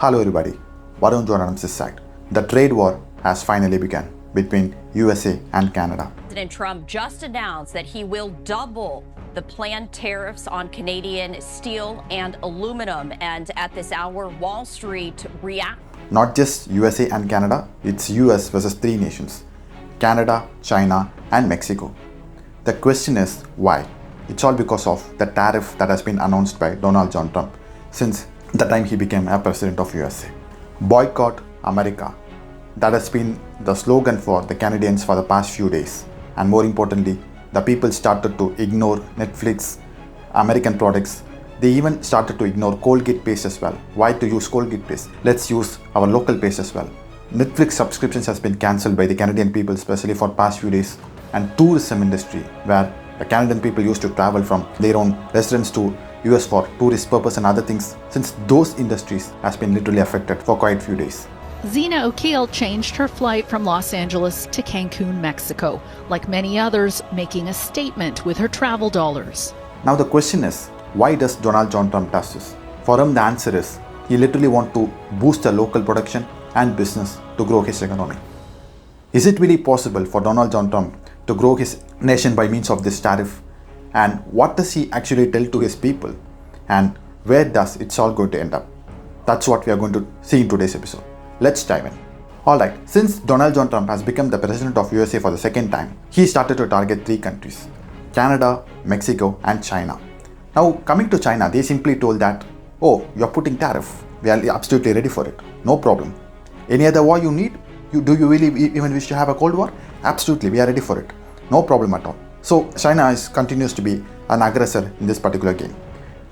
Hello everybody, Varun Jonan this side. The trade war has finally begun between USA and Canada. President Trump just announced that he will double the planned tariffs on Canadian steel and aluminum. And at this hour, Wall Street reacts. Not just USA and Canada, it's US versus three nations, Canada, China and Mexico. The question is why? It's all because of the tariff that has been announced by Donald John Trump since the time he became a president of USA. Boycott America. That has been the slogan for the Canadians for the past few days. And more importantly, the people started to ignore Netflix, American products. They even started to ignore Colgate paste as well. Why to use Colgate paste? Let's use our local paste as well. Netflix subscriptions has been cancelled by the Canadian people, especially for past few days. And tourism industry, where the Canadian people used to travel from their own residence to US for tourist purpose and other things, since those industries has been literally affected for quite a few days. Zena O'Keel changed her flight from Los Angeles to Cancun, Mexico, like many others, making a statement with her travel dollars. Now the question is, why does Donald John Trump does this? For him the answer is, he literally wants to boost the local production and business to grow his economy. Is it really possible for Donald John Trump to grow his nation by means of this tariff? And what does he actually tell to his people? And where does it's all going to end up? That's what we are going to see in today's episode. Let's dive in. Alright, since Donald John Trump has become the president of USA for the second time, he started to target three countries, Canada, Mexico and China. Now coming to China, they simply told that, oh, you're putting tariff. We are absolutely ready for it. No problem. Any other war you need? Do you really even wish to have a Cold War? Absolutely, we are ready for it. No problem at all. So China continues to be an aggressor in this particular game.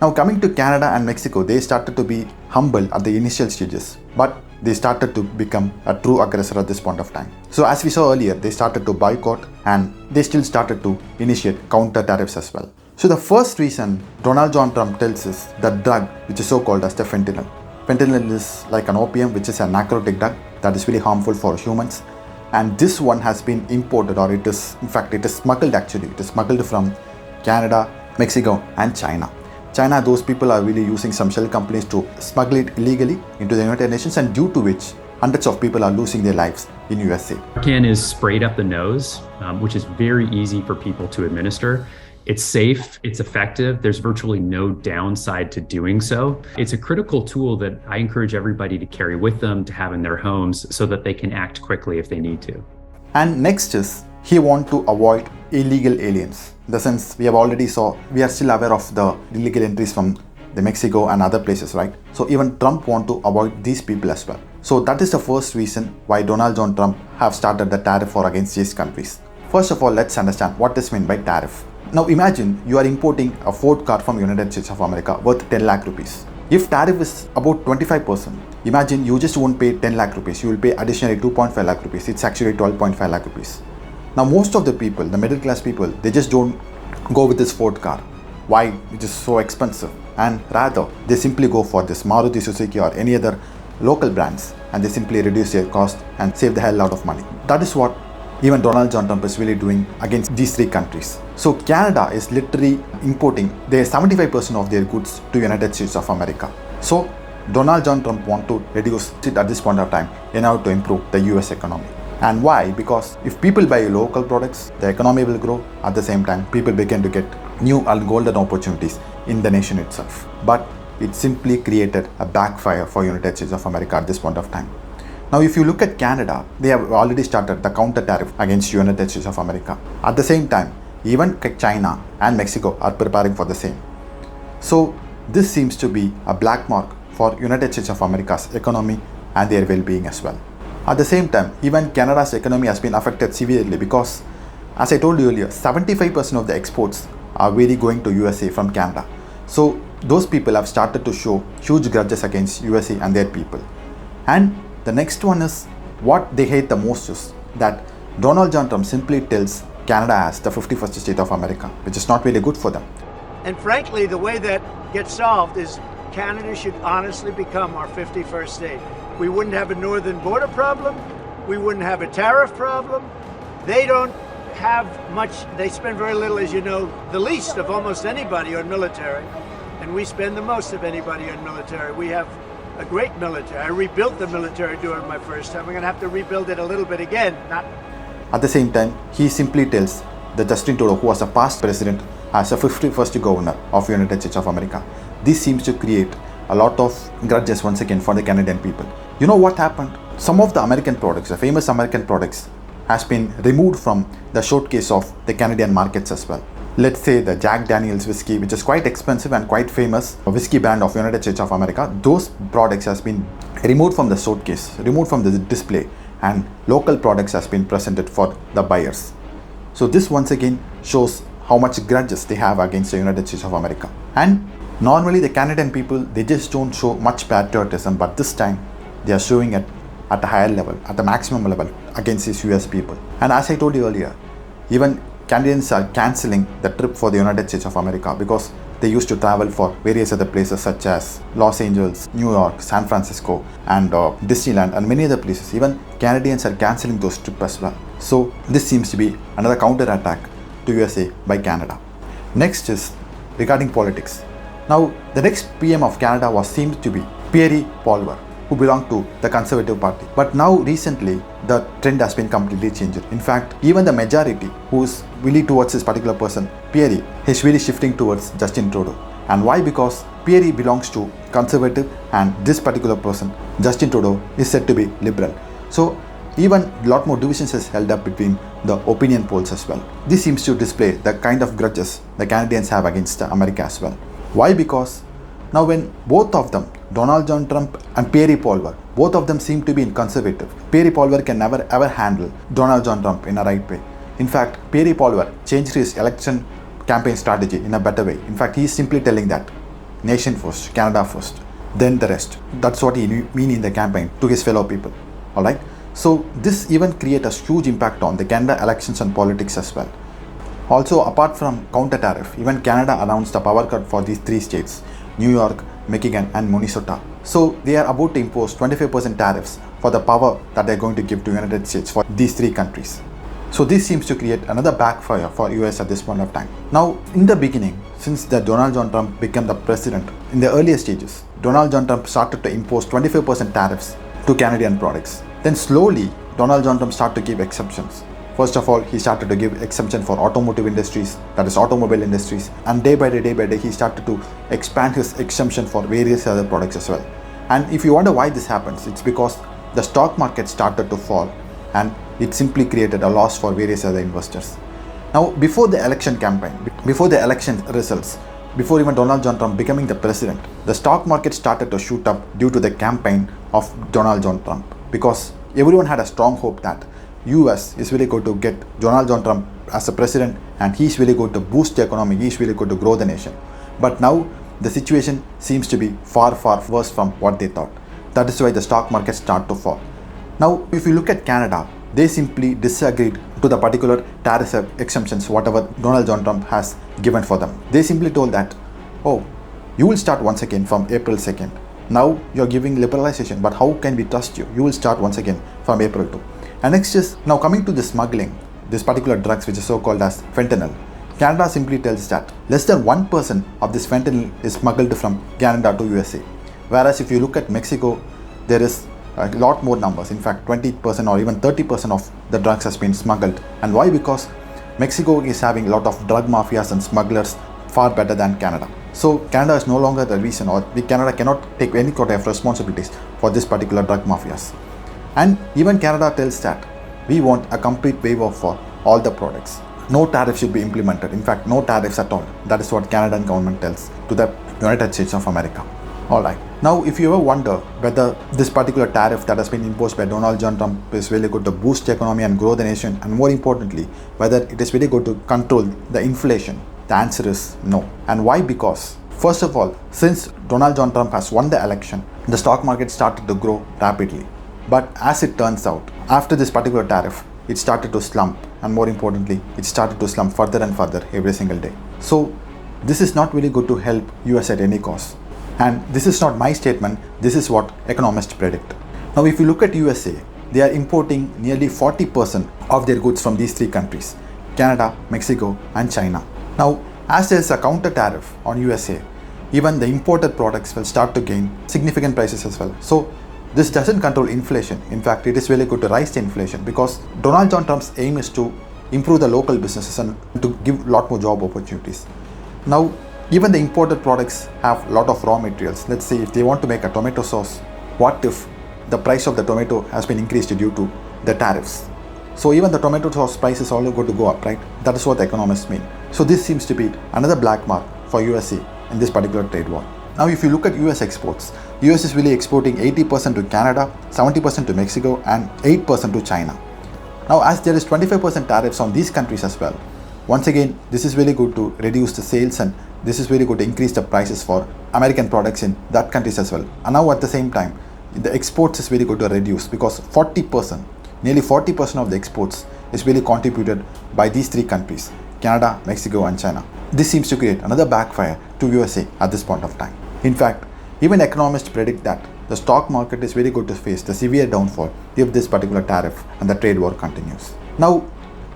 Now coming to Canada and Mexico, they started to be humble at the initial stages, but they started to become a true aggressor at this point of time. So as we saw earlier, they started to boycott and they still started to initiate counter tariffs as well. So the first reason Donald John Trump tells us the drug which is so called as the fentanyl. Fentanyl is like an opium, which is a narcotic drug that is really harmful for humans. And this one has been imported, or it is smuggled actually. It is smuggled from Canada, Mexico and China. China, those people are really using some shell companies to smuggle it illegally into the United Nations, and due to which hundreds of people are losing their lives in USA. Narcan is sprayed up the nose, which is very easy for people to administer. It's safe, it's effective, there's virtually no downside to doing so. It's a critical tool that I encourage everybody to carry with them, to have in their homes, so that they can act quickly if they need to. And next is, he wants to avoid illegal aliens. In the sense, we are still aware of the illegal entries from the Mexico and other places, right? So even Trump wants to avoid these people as well. So that is the first reason why Donald John Trump have started the tariff war against these countries. First of all, let's understand what is meant by tariff. Now imagine you are importing a Ford car from United States of America worth 10 lakh rupees. If tariff is about 25%, imagine you just won't pay 10 lakh rupees, you will pay additionally 2.5 lakh rupees. It's actually 12.5 lakh rupees. Now most of the people, the middle class people, they just don't go with this Ford car. Why? It is so expensive. And rather, they simply go for this Maruti Suzuki or any other local brands, and they simply reduce their cost and save the hell out of money. That is what even Donald John Trump is really doing against these three countries. So Canada is literally importing their 75% of their goods to United States of America. So Donald John Trump wants to reduce it at this point of time in order to improve the US economy. And why? Because if people buy local products, the economy will grow. At the same time, people begin to get new and golden opportunities in the nation itself. But it simply created a backfire for United States of America at this point of time. Now, if you look at Canada, they have already started the counter tariff against United States of America. At the same time, even China and Mexico are preparing for the same. So this seems to be a black mark for United States of America's economy and their well-being as well. At the same time, even Canada's economy has been affected severely because, as I told you earlier, 75% of the exports are really going to USA from Canada. So those people have started to show huge grudges against USA and their people. And the next one is, what they hate the most is that Donald John Trump simply tells Canada as the 51st state of America, which is not really good for them. And frankly, the way that gets solved is Canada should honestly become our 51st state. We wouldn't have a northern border problem. We wouldn't have a tariff problem. They don't have much, they spend very little, as you know, the least of almost anybody on military. And we spend the most of anybody on military. We have a great military. I rebuilt the military during my first time. I'm going to have to rebuild it a little bit again. At the same time, he simply tells the Justin Trudeau, who was a past president, as a 51st governor of United States of America. This seems to create a lot of grudges once again for the Canadian people. You know what happened? Some of the American products, the famous American products, has been removed from the showcase of the Canadian markets as well. Let's say the Jack Daniels whiskey, which is quite expensive and quite famous, a whiskey brand of United States of America, those products has been removed from the showcase, removed from the display, and local products has been presented for the buyers. So this once again shows how much grudges they have against the United States of America. And normally the Canadian people, they just don't show much patriotism, but this time they are showing it at a higher level, at the maximum level against these US people. And as I told you earlier, even Canadians are cancelling the trip for the United States of America because they used to travel for various other places such as Los Angeles, New York, San Francisco, and Disneyland, and many other places. Even Canadians are cancelling those trips as well. So this seems to be another counter-attack to USA by Canada. Next is regarding politics. Now, the next PM of Canada seemed to be Pierre Poilievre, who belonged to the Conservative Party. But now recently, the trend has been completely changed. In fact, even the majority who is really towards this particular person, Pierre, is really shifting towards Justin Trudeau. And why? Because Pierre belongs to Conservative and this particular person, Justin Trudeau, is said to be Liberal. So even a lot more divisions is held up between the opinion polls as well. This seems to display the kind of grudges the Canadians have against America as well. Why? Because now when both of them, Donald John Trump and Pierre Poilievre, both of them seem to be in Conservative. Pierre Poilievre can never ever handle Donald John Trump in a right way. In fact, Pierre Poilievre changed his election campaign strategy in a better way. In fact, he is simply telling that nation first, Canada first, then the rest. That's what he mean in the campaign to his fellow people. Alright? So this even create a huge impact on the Canada elections and politics as well. Also, apart from counter tariff, even Canada announced a power cut for these three states, New York, Michigan and Minnesota. So they are about to impose 25% tariffs for the power that they are going to give to United States for these three countries. So this seems to create another backfire for US at this point of time. Now, in the beginning, since the Donald John Trump became the president, in the earlier stages, Donald John Trump started to impose 25% tariffs to Canadian products. Then slowly, Donald John Trump started to give exceptions. First of all, he started to give exemption for automotive industries, that is automobile industries, and day by day, he started to expand his exemption for various other products as well. And if you wonder why this happens, it's because the stock market started to fall and it simply created a loss for various other investors. Now, before the election campaign, before the election results, before even Donald John Trump becoming the president, the stock market started to shoot up due to the campaign of Donald John Trump, because everyone had a strong hope that US is really going to get Donald John Trump as a president and he's really going to boost the economy, he's really going to grow the nation. But now the situation seems to be far worse from what they thought. That is why the stock market started to fall. Now, if you look at Canada, they simply disagreed to the particular tariff exemptions whatever Donald John Trump has given for them. They simply told that, oh, you will start once again from April 2nd. Now you're giving liberalization, but how can we trust you? You will start once again from April 2. And next is, now coming to the smuggling, this particular drugs which is so called as fentanyl. Canada simply tells that less than 1% of this fentanyl is smuggled from Canada to USA. Whereas if you look at Mexico, there is a lot more numbers. In fact, 20% or even 30% of the drugs has been smuggled. And why? Because Mexico is having a lot of drug mafias and smugglers far better than Canada. So Canada is no longer the reason, or Canada cannot take any kind of responsibilities for this particular drug mafias. And even Canada tells that we want a complete waiver for all the products. No tariff should be implemented. In fact, no tariffs at all. That is what Canadian government tells to the United States of America. Alright. Now, if you ever wonder whether this particular tariff that has been imposed by Donald John Trump is really good to boost the economy and grow the nation, and more importantly, whether it is really good to control the inflation, the answer is no. And why? Because, first of all, since Donald John Trump has won the election, the stock market started to grow rapidly. But as it turns out, after this particular tariff, it started to slump, and more importantly, it started to slump further and further every single day. So this is not really good to help US at any cost. And this is not my statement, this is what economists predict. Now, if you look at USA, they are importing nearly 40% of their goods from these three countries, Canada, Mexico and China. Now, as there is a counter tariff on USA, even the imported products will start to gain significant prices as well. So this doesn't control inflation. In fact, it is really good to rise the inflation, because Donald John Trump's aim is to improve the local businesses and to give a lot more job opportunities. Now, even the imported products have a lot of raw materials. Let's say if they want to make a tomato sauce, what if the price of the tomato has been increased due to the tariffs? So even the tomato sauce price is also going to go up, right? That is what the economists mean. So this seems to be another black mark for USA in this particular trade war. Now, if you look at US exports, US is really exporting 80% to Canada, 70% to Mexico, and 8% to China. Now, as there is 25% tariffs on these countries as well, once again, this is really good to reduce the sales, and this is really good to increase the prices for American products in that countries as well. And now at the same time, the exports is very good to reduce, because 40%, nearly 40% of the exports is really contributed by these three countries, Canada, Mexico, and China. This seems to create another backfire to USA at this point of time. In fact, even economists predict that the stock market is very good to face the severe downfall if this particular tariff and the trade war continues. Now,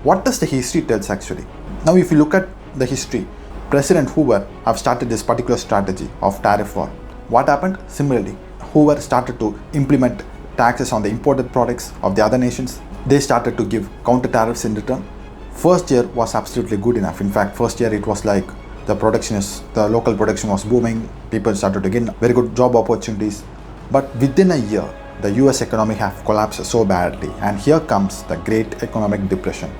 what does the history tells actually? Now, if you look at the history, President Hoover have started this particular strategy of tariff war. What happened? Similarly, Hoover started to implement taxes on the imported products of the other nations. They started to give counter tariffs in return. First year was absolutely good enough. In fact, first year it was like the local production was booming. People started to gain very good job opportunities. But within a year, the US economy have collapsed so badly. And here comes the Great Economic Depression.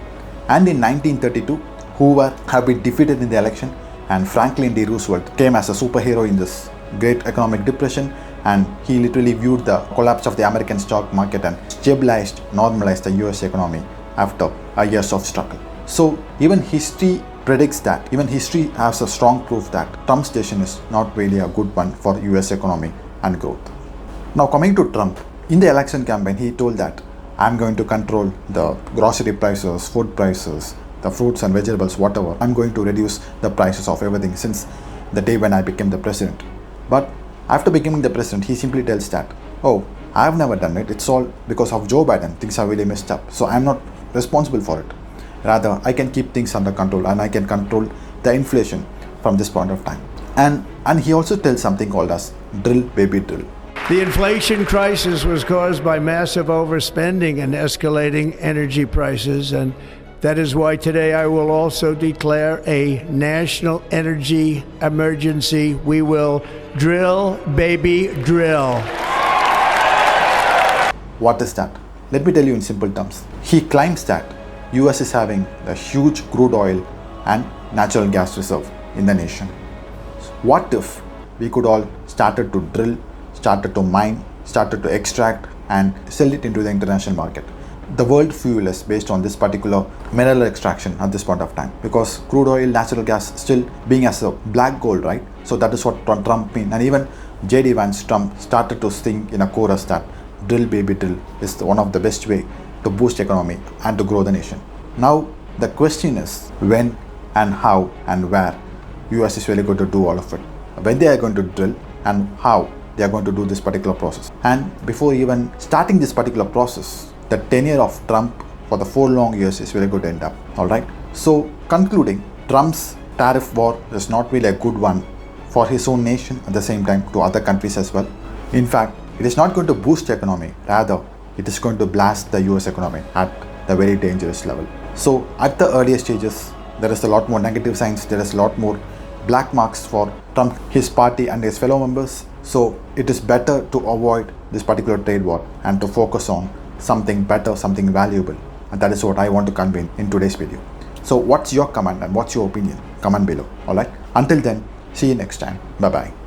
And in 1932, Hoover had been defeated in the election, and Franklin D. Roosevelt came as a superhero in this Great Economic Depression, and he literally viewed the collapse of the American stock market and stabilized, normalized the US economy after years of struggle. So even history predicts that, even history has a strong proof that Trump's decision is not really a good one for US economy and growth. Now, coming to Trump, in the election campaign, he told that I'm going to control the grocery prices, food prices, the fruits and vegetables, whatever. I'm going to reduce the prices of everything since the day when I became the president. But after becoming the president, he simply tells that, oh, I've never done it. It's all because of Joe Biden. Things are really messed up. So I'm not responsible for it. Rather, I can keep things under control, and I can control the inflation from this point of time. And he also tells something called as drill, baby, drill. The inflation crisis was caused by massive overspending and escalating energy prices, and that is why today I will also declare a national energy emergency. We will drill, baby, drill. What is that? Let me tell you in simple terms. He claims that US is having a huge crude oil and natural gas reserve in the nation. What if we could all started to drill, started to mine, started to extract and sell it into the international market? The world fuel is based on this particular mineral extraction at this point of time, because crude oil, natural gas still being as a black gold, right? So that is what Trump means. And even J.D. Vance Trump started to sing in a chorus that drill, baby, drill is one of the best way to boost economy and to grow the nation. Now the question is when and how and where US is really going to do all of it. When they are going to drill and how they are going to do this particular process. And before even starting this particular process, the tenure of Trump for the 4 long years is really going to end up. Alright. So concluding, Trump's tariff war is not really a good one for his own nation, at the same time to other countries as well. In fact, it is not going to boost the economy, rather it is going to blast the US economy at the very dangerous level. So at the earlier stages, there is a lot more negative signs, there is a lot more black marks for Trump, his party and his fellow members. So it is better to avoid this particular trade war and to focus on something better, something valuable. And that is what I want to convey in today's video. So what's your comment and what's your opinion? Comment below. Alright. Until then, see you next time. Bye bye.